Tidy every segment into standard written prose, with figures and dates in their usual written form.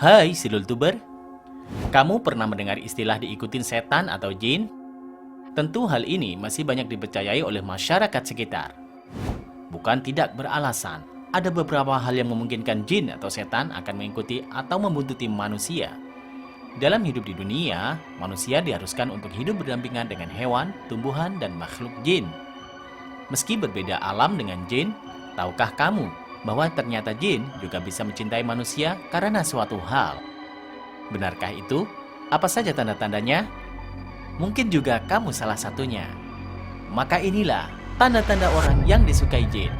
Hai Silultuber, kamu pernah mendengar istilah diikutin setan atau jin? Tentu hal ini masih banyak dipercayai oleh masyarakat sekitar. Bukan tidak beralasan, ada beberapa hal yang memungkinkan jin atau setan akan mengikuti atau membuntuti manusia. Dalam hidup di dunia, manusia diharuskan untuk hidup berdampingan dengan hewan, tumbuhan, dan makhluk jin. Meski berbeda alam dengan jin, tahukah kamu bahwa ternyata jin juga bisa mencintai manusia karena suatu hal? Benarkah itu? Apa saja tanda-tandanya? Mungkin juga kamu salah satunya. Maka inilah tanda-tanda orang yang disukai jin.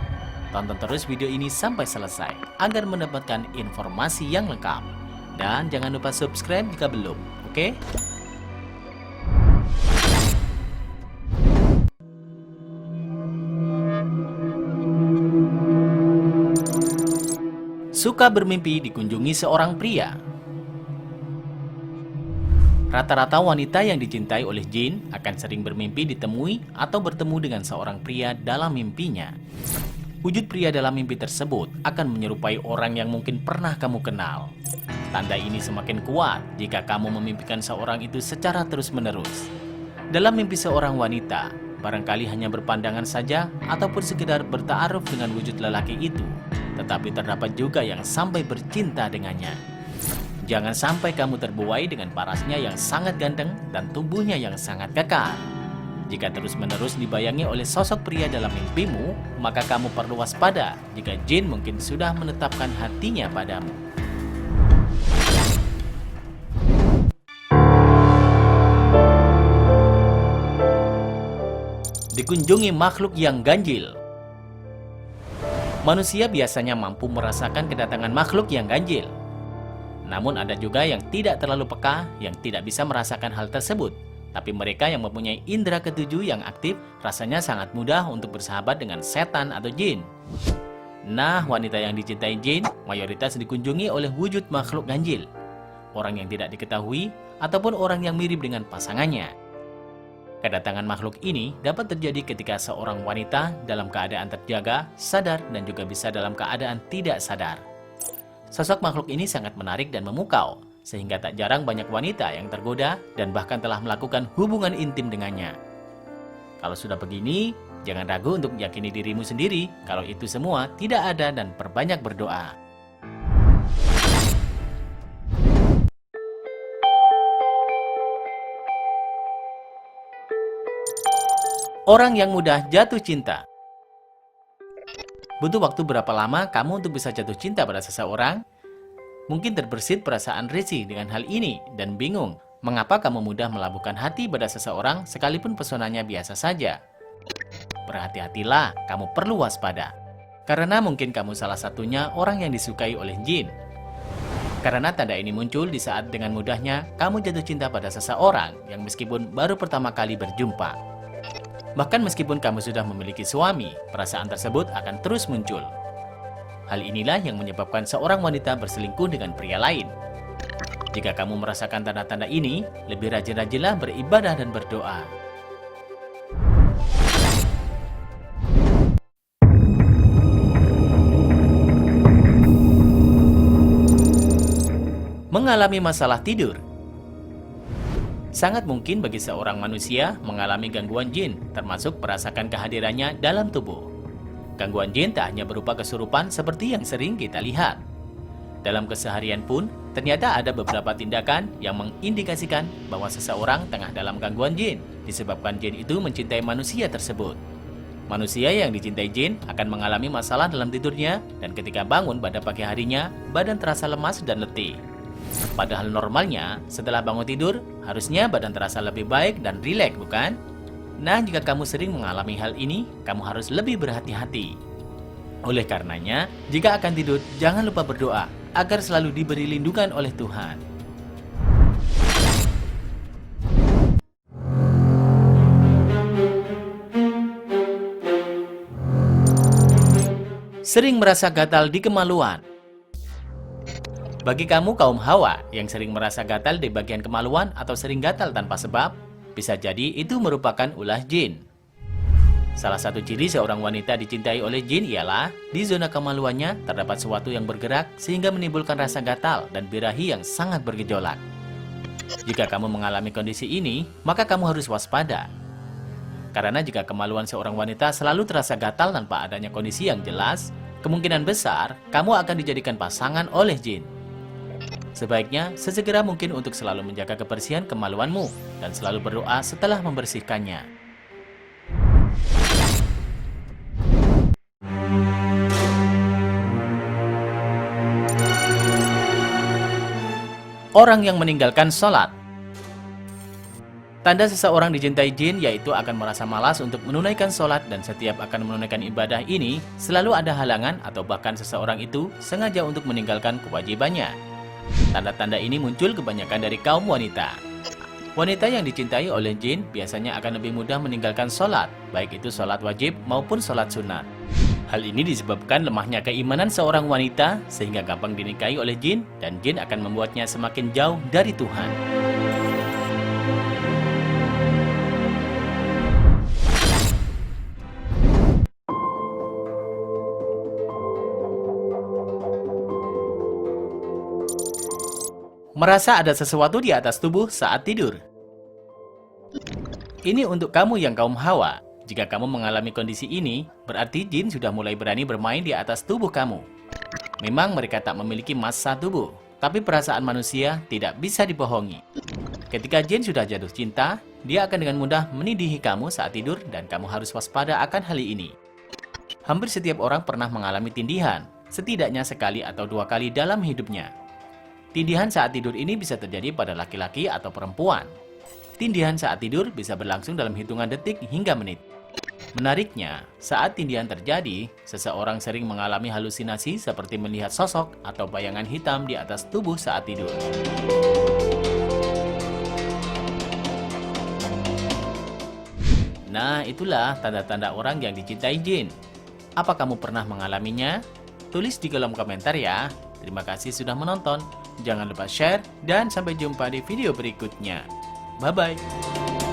Tonton terus video ini sampai selesai agar mendapatkan informasi yang lengkap. Dan jangan lupa subscribe jika belum, oke? Suka bermimpi dikunjungi seorang pria. Rata-rata wanita yang dicintai oleh jin akan sering bermimpi ditemui atau bertemu dengan seorang pria dalam mimpinya. Wujud pria dalam mimpi tersebut akan menyerupai orang yang mungkin pernah kamu kenal. Tanda ini semakin kuat jika kamu memimpikan seorang itu secara terus-menerus. Dalam mimpi seorang wanita, barangkali hanya berpandangan saja ataupun sekedar bertaaruf dengan wujud lelaki itu, tetapi terdapat juga yang sampai bercinta dengannya. Jangan sampai kamu terbuai dengan parasnya yang sangat ganteng dan tubuhnya yang sangat kekar. Jika terus-menerus dibayangi oleh sosok pria dalam mimpimu, maka kamu perlu waspada jika jin mungkin sudah menetapkan hatinya padamu. Dikunjungi makhluk yang ganjil. Manusia biasanya mampu merasakan kedatangan makhluk yang ganjil. Namun ada juga yang tidak terlalu peka yang tidak bisa merasakan hal tersebut. Tapi mereka yang mempunyai indera ketujuh yang aktif rasanya sangat mudah untuk bersahabat dengan setan atau jin. Nah, wanita yang dicintai jin mayoritas dikunjungi oleh wujud makhluk ganjil. Orang yang tidak diketahui ataupun orang yang mirip dengan pasangannya. Kedatangan makhluk ini dapat terjadi ketika seorang wanita dalam keadaan terjaga, sadar, dan juga bisa dalam keadaan tidak sadar. Sosok makhluk ini sangat menarik dan memukau, sehingga tak jarang banyak wanita yang tergoda dan bahkan telah melakukan hubungan intim dengannya. Kalau sudah begini, jangan ragu untuk yakini dirimu sendiri kalau itu semua tidak ada dan perbanyak berdoa. Orang yang mudah jatuh cinta. Butuh waktu berapa lama kamu untuk bisa jatuh cinta pada seseorang? Mungkin terbersit perasaan risih dengan hal ini dan bingung mengapa kamu mudah melabuhkan hati pada seseorang sekalipun pesonanya biasa saja. Berhati-hatilah, kamu perlu waspada. Karena mungkin kamu salah satunya orang yang disukai oleh jin. Karena tanda ini muncul di saat dengan mudahnya kamu jatuh cinta pada seseorang yang meskipun baru pertama kali berjumpa. Bahkan meskipun kamu sudah memiliki suami, perasaan tersebut akan terus muncul. Hal inilah yang menyebabkan seorang wanita berselingkuh dengan pria lain. Jika kamu merasakan tanda-tanda ini, lebih rajin-rajinlah beribadah dan berdoa. Mengalami masalah tidur. Sangat mungkin bagi seorang manusia mengalami gangguan jin, termasuk merasakan kehadirannya dalam tubuh. Gangguan jin tak hanya berupa kesurupan seperti yang sering kita lihat. Dalam keseharian pun, ternyata ada beberapa tindakan yang mengindikasikan bahwa seseorang tengah dalam gangguan jin, disebabkan jin itu mencintai manusia tersebut. Manusia yang dicintai jin akan mengalami masalah dalam tidurnya, dan ketika bangun pada pagi harinya, badan terasa lemas dan letih. Padahal normalnya, setelah bangun tidur, harusnya badan terasa lebih baik dan rileks, bukan? Nah, jika kamu sering mengalami hal ini, kamu harus lebih berhati-hati. Oleh karenanya, jika akan tidur, jangan lupa berdoa agar selalu diberi lindungan oleh Tuhan. Sering merasa gatal di kemaluan. Bagi kamu kaum Hawa yang sering merasa gatal di bagian kemaluan atau sering gatal tanpa sebab, bisa jadi itu merupakan ulah jin. Salah satu ciri seorang wanita dicintai oleh jin ialah di zona kemaluannya terdapat sesuatu yang bergerak sehingga menimbulkan rasa gatal dan birahi yang sangat bergejolak. Jika kamu mengalami kondisi ini, maka kamu harus waspada. Karena jika kemaluan seorang wanita selalu terasa gatal tanpa adanya kondisi yang jelas, kemungkinan besar kamu akan dijadikan pasangan oleh jin. Sebaiknya sesegera mungkin untuk selalu menjaga kebersihan kemaluanmu dan selalu berdoa setelah membersihkannya. Orang yang meninggalkan sholat. Tanda seseorang dicintai jin yaitu akan merasa malas untuk menunaikan sholat, dan setiap akan menunaikan ibadah ini selalu ada halangan atau bahkan seseorang itu sengaja untuk meninggalkan kewajibannya. Tanda-tanda ini muncul kebanyakan dari kaum wanita. Wanita yang dicintai oleh jin biasanya akan lebih mudah meninggalkan sholat, baik itu sholat wajib maupun sholat sunat. Hal ini disebabkan lemahnya keimanan seorang wanita sehingga gampang dinikahi oleh jin, dan jin akan membuatnya semakin jauh dari Tuhan. Merasa ada sesuatu di atas tubuh saat tidur. Ini untuk kamu yang kaum Hawa. Jika kamu mengalami kondisi ini, berarti jin sudah mulai berani bermain di atas tubuh kamu. Memang mereka tak memiliki massa tubuh, tapi perasaan manusia tidak bisa dibohongi. Ketika jin sudah jatuh cinta, dia akan dengan mudah menidihi kamu saat tidur, dan kamu harus waspada akan hal ini. Hampir setiap orang pernah mengalami tindihan, setidaknya sekali atau dua kali dalam hidupnya. Tindihan saat tidur ini bisa terjadi pada laki-laki atau perempuan. Tindihan saat tidur bisa berlangsung dalam hitungan detik hingga menit. Menariknya, saat tindihan terjadi, seseorang sering mengalami halusinasi seperti melihat sosok atau bayangan hitam di atas tubuh saat tidur. Nah, itulah tanda-tanda orang yang dicintai jin. Apa kamu pernah mengalaminya? Tulis di kolom komentar ya. Terima kasih sudah menonton. Jangan lupa share dan sampai jumpa di video berikutnya. Bye-bye.